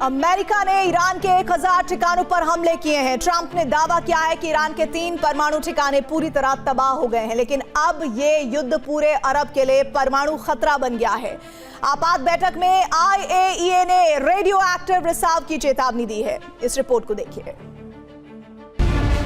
America ने Iran के 1000 ठिकानों पर हमले किए हैं। ट्रंप ने दावा किया है कि ईरान के 3 परमाणु ठिकाने पूरी तरह तबाह हो गए हैं, लेकिन अब ये युद्ध पूरे अरब के लिए परमाणु खतरा बन गया है। आपात बैठक में IAEA ने रेडियो एक्टिव रिसाव की चेतावनी दी है। इस रिपोर्ट को देखिए।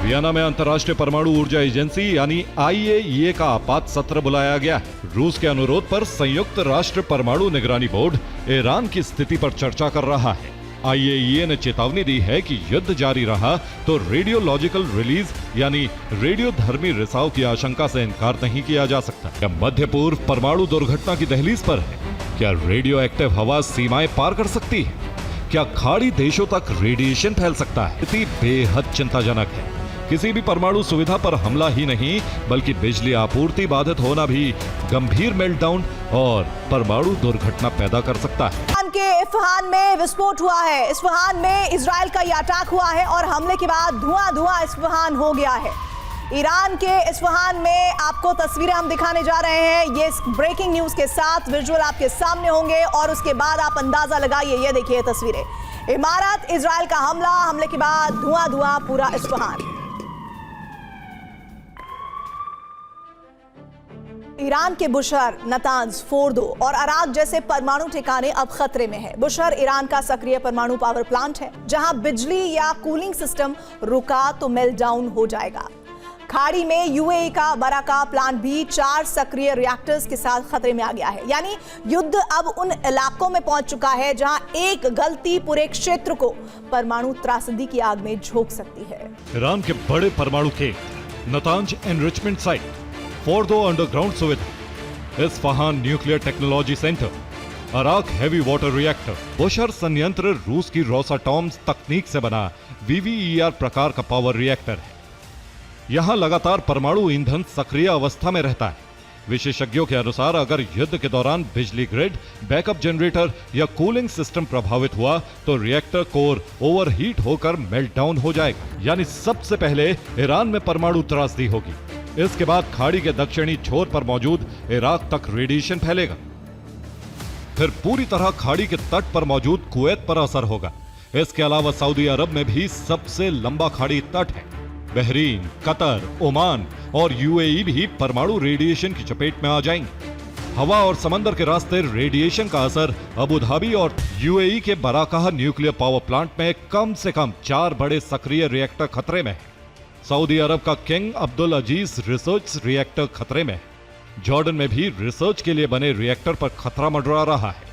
वियना में अंतर्राष्ट्रीय परमाणु ऊर्जा एजेंसी यानी IAEA का आपात सत्र बुलाया गया है। रूस के अनुरोध पर संयुक्त राष्ट्र परमाणु निगरानी बोर्ड ईरान की स्थिति पर चर्चा कर रहा है। IAEA ने चेतावनी दी है कि युद्ध जारी रहा तो रेडियोलॉजिकल रिलीज यानी रेडियोधर्मी रिसाव की आशंका से इनकार नहीं किया जा सकता। क्या मध्य पूर्व परमाणु दुर्घटना की दहलीज पर है? क्या रेडियो एक्टिव हवा सीमाएं पार कर सकती है? क्या खाड़ी देशों तक रेडिएशन फैल सकता है? स्थिति बेहद चिंताजनक है। किसी भी परमाणु सुविधा पर हमला ही नहीं बल्कि बिजली आपूर्ति बाधित होना भी गंभीर मेल्टडाउन और परमाणु दुर्घटना पैदा कर सकता है। ईरान के इस्फहान में विस्फोट हुआ है। इस्फहान में इजराइल का यह अटैक हुआ है और हमले के बाद धुआं इस्फहान हो गया है। ईरान के इस्फहान में आपको तस्वीरें हम दिखाने जा रहे हैं। ये ब्रेकिंग न्यूज के साथ विजुअल आपके सामने होंगे और उसके बाद आप अंदाजा लगाइए। ये देखिए तस्वीरें, इमारत इजराइल का हमले के बाद धुआं पूरा इस्फहान। ईरान के बुशहर, नतांज, फोर्दो और अराक जैसे परमाणु ठिकाने अब खतरे में है। बुशहर ईरान का सक्रिय परमाणु पावर प्लांट है, जहां बिजली या कूलिंग सिस्टम रुका तो मेल्टडाउन हो जाएगा। खाड़ी में UAE का बराका प्लांट भी 4 सक्रिय रिएक्टर्स के साथ खतरे में आ गया है। यानी युद्ध अब उन इलाकों में पहुंच चुका है जहां एक गलती पूरे क्षेत्र को परमाणु त्रासदी की आग में झोंक सकती है। ईरान के बड़े परमाणु केंद्र, Natanz enrichment site, Fordow underground सुविधा, Isfahan nuclear technology centre, Arak heavy water reactor, Bushehr संयंत्र रूस की रोसाटॉम तकनीक से बना VVER प्रकार का पावर रिएक्टर है। यहां लगातार परमाणु ईंधन सक्रिय अवस्था में रहता है। विशेषज्ञों के अनुसार अगर युद्ध के दौरान बिजली ग्रिड, बैकअप जनरेटर या कूलिंग सिस्टम प्रभावित हुआ तो रिएक्टर कोर ओवरहीट होकर मेल्टडाउन हो जाएगा। यानी सबसे पहले ईरान में परमाणु त्रासदी होगी। इसके बाद खाड़ी के दक्षिणी छोर पर मौजूद इराक तक रेडिएशन फैलेगा। फिर पूरी तरह खाड़ी के तट पर मौजूद कुवैत पर असर होगा। इसके अलावा सऊदी अरब में भी सबसे लंबा खाड़ी तट है। बहरीन, कतर, ओमान और UAE भी परमाणु रेडिएशन की चपेट में आ जाएंगे। हवा और समंदर के रास्ते रेडिएशन का असर अबू धाबी और UAE के बराकाह न्यूक्लियर पावर प्लांट में कम से कम 4 बड़े सक्रिय रिएक्टर खतरे में है। सऊदी अरब का किंग अब्दुल अजीज रिसर्च रिएक्टर खतरे में है। जॉर्डन में भी रिसर्च के लिए बने रिएक्टर पर खतरा मंडरा रहा है।